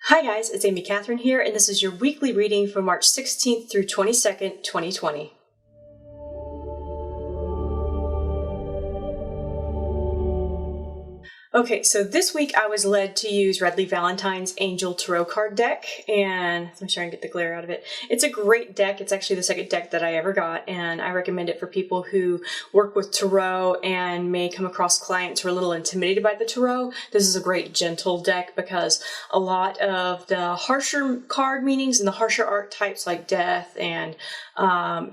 Hi guys, it's Amy Catherine here, and this is your weekly reading for March 16th through 22nd, 2020. Okay, so this week I was led to use Redley Valentine's Angel Tarot card deck, and I'm trying to get the glare out of it. It's a great deck. It's actually the second deck that I ever got, and I recommend it for people who work with tarot and may come across clients who are a little intimidated by the tarot. This is a great gentle deck because a lot of the harsher card meanings and the harsher archetypes like death and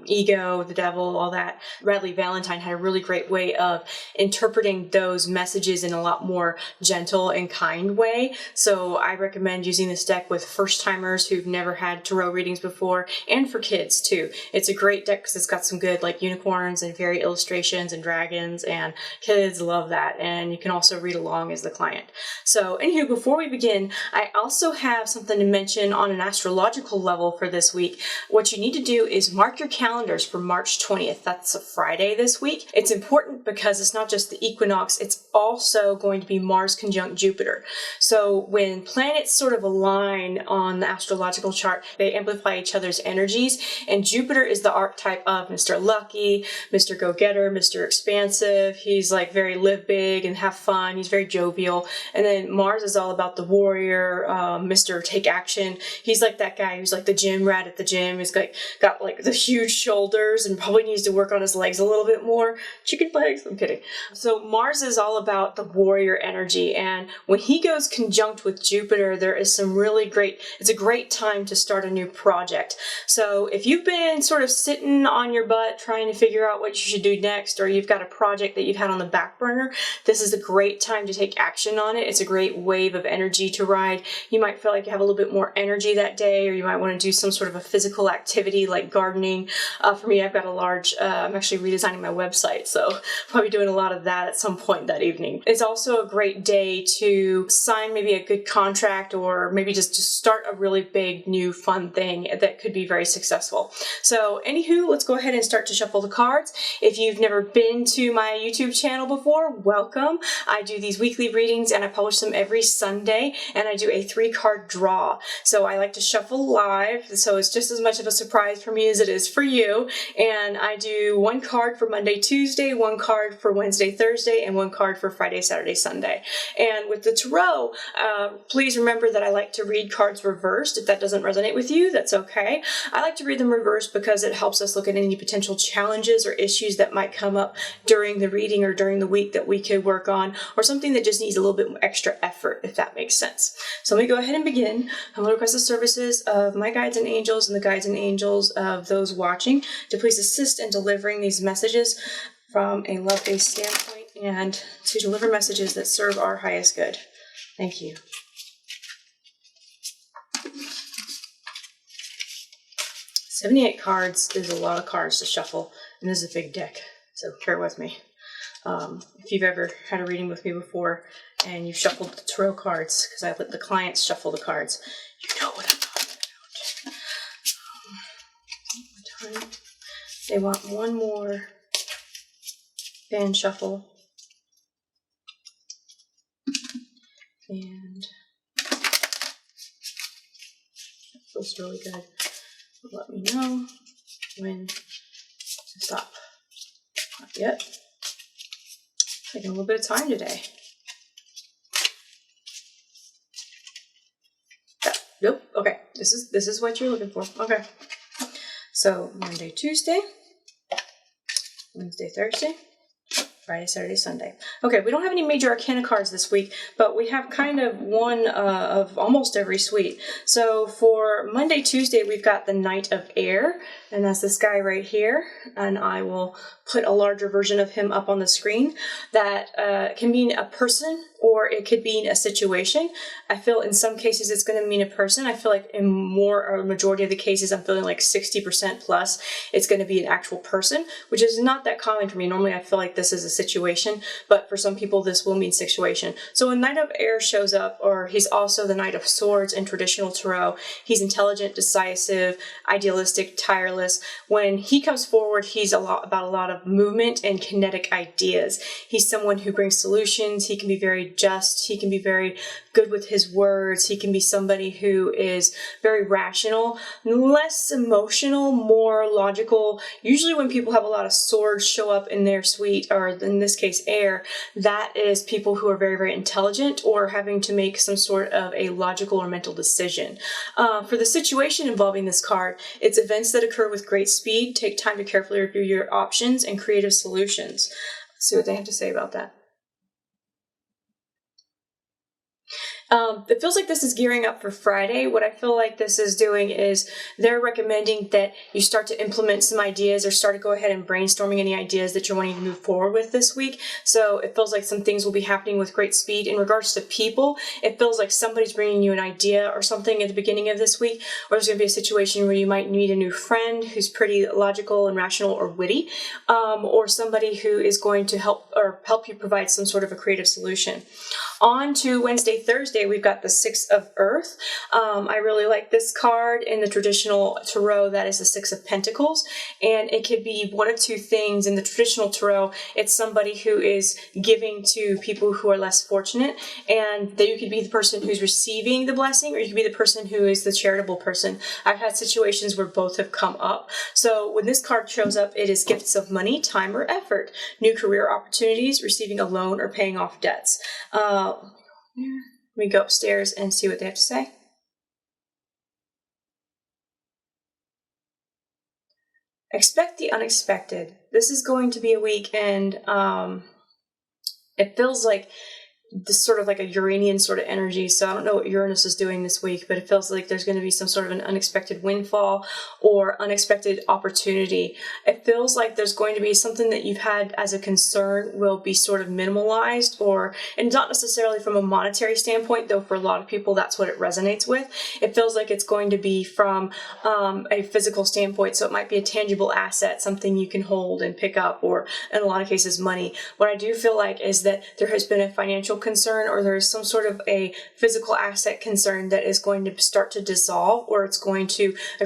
ego, the devil, all that, Redley Valentine had a really great way of interpreting those messages in a lot more gentle and kind way. So I recommend using this deck with first-timers who've never had tarot readings before, and for kids too. It's a great deck because it's got some good like unicorns and fairy illustrations and dragons, and kids love that. And you can also read along as the client. So anywho, before we begin, I also have something to mention on an astrological level for this week. What you need to do is mark your calendars for March 20th. That's a Friday this week. It's important because it's not just the equinox, it's also going to be Mars conjunct Jupiter. So when planets sort of align on the astrological chart, they amplify each other's energies, and Jupiter is the archetype of Mr. Lucky, Mr. Go-Getter, Mr. Expansive. He's like very live big and have fun. He's very jovial. And then Mars is all about the warrior, Mr. Take Action. He's like that guy who's like the gym rat at the gym. He's got like the huge shoulders and probably needs to work on his legs a little bit more. Chicken legs. I'm kidding. So Mars is all about the warrior energy, and when he goes conjunct with Jupiter, there is some really great, it's a great time to start a new project. So if you've been sort of sitting on your butt trying to figure out what you should do next, or you've got a project that you've had on the back burner, this is a great time to take action on it. It's a great wave of energy to ride. You might feel like you have a little bit more energy that day, or you might want to do some sort of a physical activity like gardening. For me, I've got a large, I'm actually redesigning my website, so probably doing a lot of that at some point that evening. It's also a great day to sign maybe a good contract, or maybe just to start a really big new fun thing that could be very successful. So anywho, let's go ahead and start to shuffle the cards. If you've never been to my YouTube channel before, welcome. I do these weekly readings and I publish them every Sunday, and I do a 3-card draw. So I like to shuffle live, so it's just as much of a surprise for me as it is for you. And I do 1 card for Monday, Tuesday, 1 card for Wednesday, Thursday, and 1 card for Friday, Saturday, Sunday. And with the tarot, please remember that I like to read cards reversed. If that doesn't resonate with you, that's okay. I like to read them reversed because it helps us look at any potential challenges or issues that might come up during the reading or during the week that we could work on, or something that just needs a little bit extra effort, if that makes sense. So let me go ahead and begin. I'm going to request the services of my guides and angels and the guides and angels of those watching to please assist in delivering these messages from a love-based standpoint, and to deliver messages that serve our highest good. Thank you. "78 cards is a lot of cards to shuffle, and this is a big deck, so bear with me. If you've ever had a reading with me before and you've shuffled the tarot cards, because I let the clients shuffle the cards, you know what I'm talking about. One time. They want one more band shuffle. And that feels really good. Let me know when to stop. Not yet. Taking a little bit of time today. Yeah, nope. Okay. This is what you're looking for. Okay. So Monday, Tuesday, Wednesday, Thursday, Friday, Saturday, Sunday. Okay, we don't have any major arcana cards this week, but we have kind of one of almost every suite. So for Monday, Tuesday, we've got the Knight of Air, and that's this guy right here, and I will put a larger version of him up on the screen. That can mean a person, or it could mean a situation. I feel in some cases it's going to mean a person. I feel like in more or majority of the cases, I'm feeling like 60% plus, it's going to be an actual person, which is not that common for me. Normally I feel like this is a situation, but for some people this will mean situation. So when Knight of Air shows up, or he's also the Knight of Swords in traditional tarot, he's intelligent, decisive, idealistic, tireless. When he comes forward, he's about a lot of movement and kinetic ideas. He's someone who brings solutions. He can be very just. He can be very good with his words. He can be somebody who is very rational, less emotional, more logical. Usually when people have a lot of swords show up in their suite, or in this case air, that is people who are very, very intelligent or having to make some sort of a logical or mental decision. For the situation involving this card, it's events that occur with great speed. Take time to carefully review your options and creative solutions. Let's see what they have to say about that. It feels like this is gearing up for Friday. What I feel like this is doing is they're recommending that you start to implement some ideas or start to go ahead and brainstorming any ideas that you're wanting to move forward with this week. So it feels like some things will be happening with great speed. In regards to people, it feels like somebody's bringing you an idea or something at the beginning of this week, or there's going to be a situation where you might meet a new friend who's pretty logical and rational or witty, or somebody who is going to help you provide some sort of a creative solution. On to Wednesday, Thursday, we've got the Six of Earth. I really like this card. In the traditional tarot, that is the Six of Pentacles. And it could be one of two things. In the traditional tarot, it's somebody who is giving to people who are less fortunate. And you could be the person who's receiving the blessing, or you could be the person who is the charitable person. I've had situations where both have come up. So when this card shows up, it is gifts of money, time, or effort, new career opportunities, receiving a loan, or paying off debts. Let me go upstairs and see what they have to say. Expect the unexpected. This is going to be a weekend. It feels like this sort of like a Uranian sort of energy. So I don't know what Uranus is doing this week, but it feels like there's going to be some sort of an unexpected windfall or unexpected opportunity. It feels like there's going to be something that you've had as a concern will be sort of minimalized, and not necessarily from a monetary standpoint, though for a lot of people that's what it resonates with. It feels like it's going to be from a physical standpoint. So it might be a tangible asset, something you can hold and pick up, or in a lot of cases money. What I do feel like is that there has been a financial concern, or there's some sort of a physical asset concern that is going to start to dissolve, or a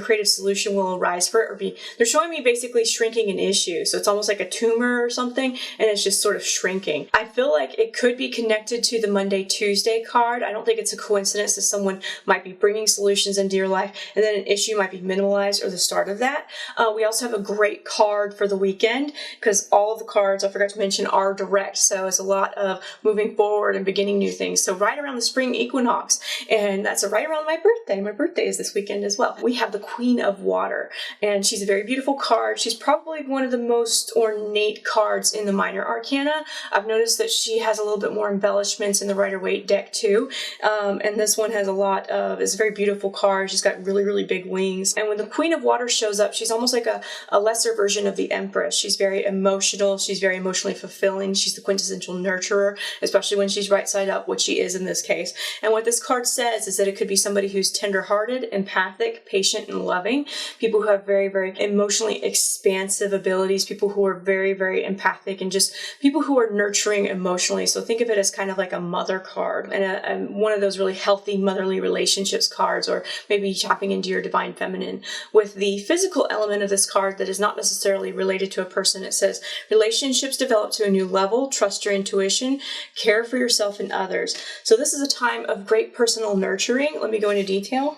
creative solution will arise for it, they're showing me basically shrinking an issue. So it's almost like a tumor or something, and it's just sort of shrinking. I feel like it could be connected to the Monday, Tuesday card. I don't think it's a coincidence that someone might be bringing solutions into your life, and then an issue might be minimalized, or the start of that. We also have a great card for the weekend, because all of the cards, I forgot to mention, are direct. So it's a lot of moving forward and beginning new things. So right around the spring equinox, and that's right around my birthday. My birthday is this weekend as well. We have the Queen of Water, and she's a very beautiful card. She's probably one of the most ornate cards in the minor arcana. I've noticed that she has a little bit more embellishments in the Rider-Waite deck too, and this one has it's a very beautiful card. She's got really, really big wings, and when the Queen of Water shows up, she's almost like a lesser version of the Empress. She's very emotional. She's very emotionally fulfilling. She's the quintessential nurturer, especially when she's right side up, which she is in this case. And what this card says is that it could be somebody who's tender-hearted, empathic, patient, and loving, people who have very, very emotionally expansive abilities, people who are very, very empathic, and just people who are nurturing emotionally. So think of it as kind of like a mother card, and one of those really healthy motherly relationships cards, or maybe tapping into your divine feminine. With the physical element of this card that is not necessarily related to a person, it says, relationships develop to a new level, trust your intuition, care for yourself and others. So this is a time of great personal nurturing. Let me go into detail.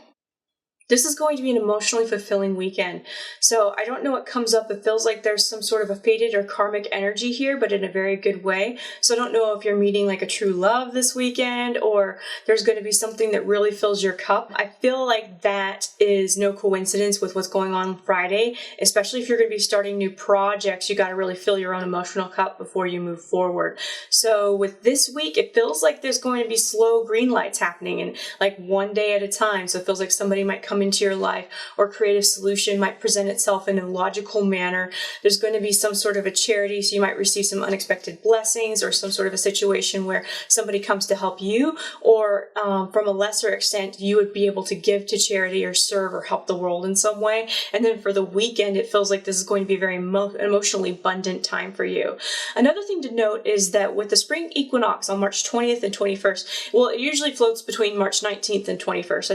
This is going to be an emotionally fulfilling weekend. So I don't know what comes up. It feels like there's some sort of a fated or karmic energy here, but in a very good way. So I don't know if you're meeting like a true love this weekend, or there's going to be something that really fills your cup. I feel like that is no coincidence with what's going on Friday, especially if you're going to be starting new projects. You got to really fill your own emotional cup before you move forward. So with this week, it feels like there's going to be slow green lights happening, and like one day at a time. So it feels like somebody might come into your life, or creative solution might present itself in a logical manner. There's going to be some sort of a charity, so you might receive some unexpected blessings, or some sort of a situation where somebody comes to help you, or from a lesser extent, you would be able to give to charity or serve or help the world in some way. And then for the weekend, it feels like this is going to be a very emotionally abundant time for you. Another thing to note is that with the spring equinox on March 20th and 21st, well, it usually floats between March 19th and 21st.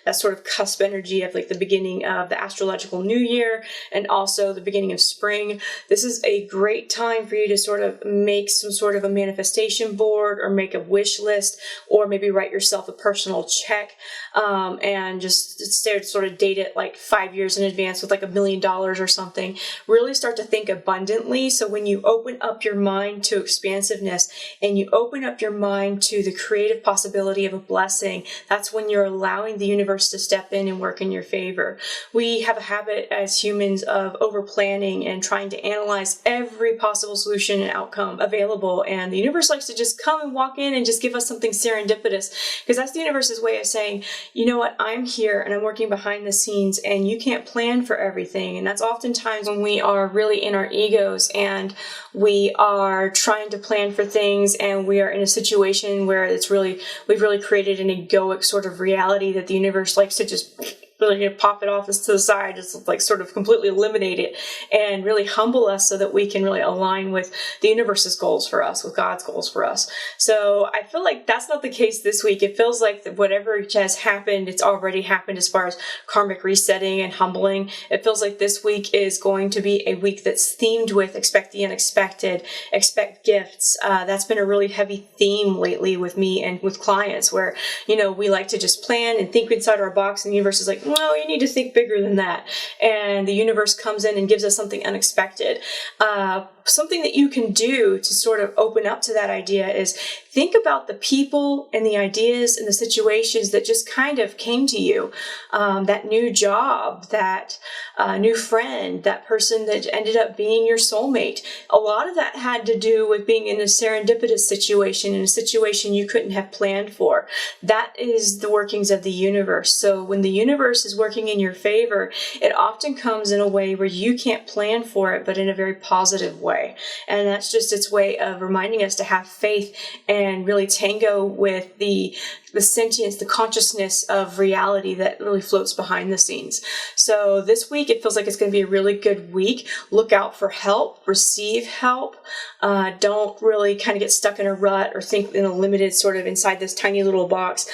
That's sort of cusp cusp energy of like the beginning of the astrological new year and also the beginning of spring. This is a great time for you to sort of make some sort of a manifestation board or make a wish list, or maybe write yourself a personal check, and just sort of date it like 5 years in advance with like $1 million or something. Really start to think abundantly. So when you open up your mind to expansiveness and you open up your mind to the creative possibility of a blessing, that's when you're allowing the universe to step in and work in your favor. We have a habit as humans of over planning and trying to analyze every possible solution and outcome available, and the universe likes to just come and walk in and just give us something serendipitous, because that's the universe's way of saying, you know what, I'm here and I'm working behind the scenes, and you can't plan for everything. And that's oftentimes when we are really in our egos and we are trying to plan for things, and we are in a situation where we've really created an egoic sort of reality that the universe likes to just really pop it off to the side, just like sort of completely eliminate it and really humble us so that we can really align with the universe's goals for us, with God's goals for us. So I feel like that's not the case this week. It feels like whatever has happened, it's already happened as far as karmic resetting and humbling. It feels like this week is going to be a week that's themed with expect the unexpected, expect gifts. That's been a really heavy theme lately with me and with clients, where, we like to just plan and think inside our box, and the universe is like, no, you need to think bigger than that. And the universe comes in and gives us something unexpected. Something that you can do to sort of open up to that idea is think about the people and the ideas and the situations that just kind of came to you. That new job, that new friend, that person that ended up being your soulmate. A lot of that had to do with being in a serendipitous situation, in a situation you couldn't have planned for. That is the workings of the universe. So when the universe is working in your favor, it often comes in a way where you can't plan for it, but in a very positive way. And that's just its way of reminding us to have faith and really tango with the sentience, the consciousness of reality that really floats behind the scenes. So this week, it feels like it's going to be a really good week. Look out for help, receive help. Don't really kind of get stuck in a rut or think in a limited sort of inside this tiny little box.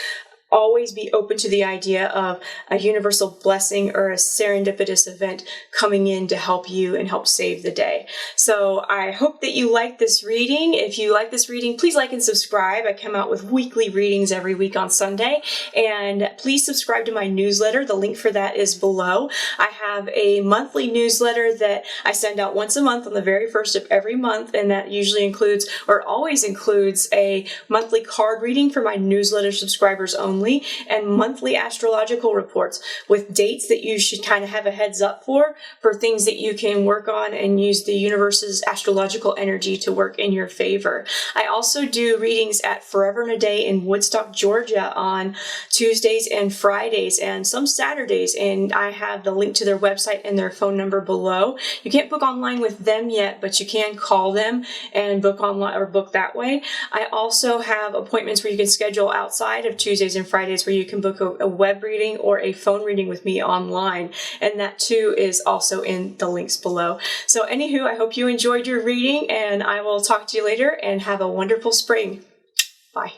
Always be open to the idea of a universal blessing or a serendipitous event coming in to help you and help save the day. So I hope that you like this reading. If you like this reading, please like and subscribe. I come out with weekly readings every week on Sunday. And please subscribe to my newsletter. The link for that is below. I have a monthly newsletter that I send out once a month on the very first of every month. And that usually includes, or always includes, a monthly card reading for my newsletter subscribers only, and monthly astrological reports with dates that you should kind of have a heads up for things that you can work on and use the universe's astrological energy to work in your favor. I also do readings at Forever and a Day in Woodstock, Georgia on Tuesdays and Fridays and some Saturdays, and I have the link to their website and their phone number below. You can't book online with them yet, but you can call them and book online or book that way. I also have appointments where you can schedule outside of Tuesdays and Fridays, where you can book a web reading or a phone reading with me online. And that too is also in the links below. So anywho, I hope you enjoyed your reading, and I will talk to you later, and have a wonderful spring. Bye.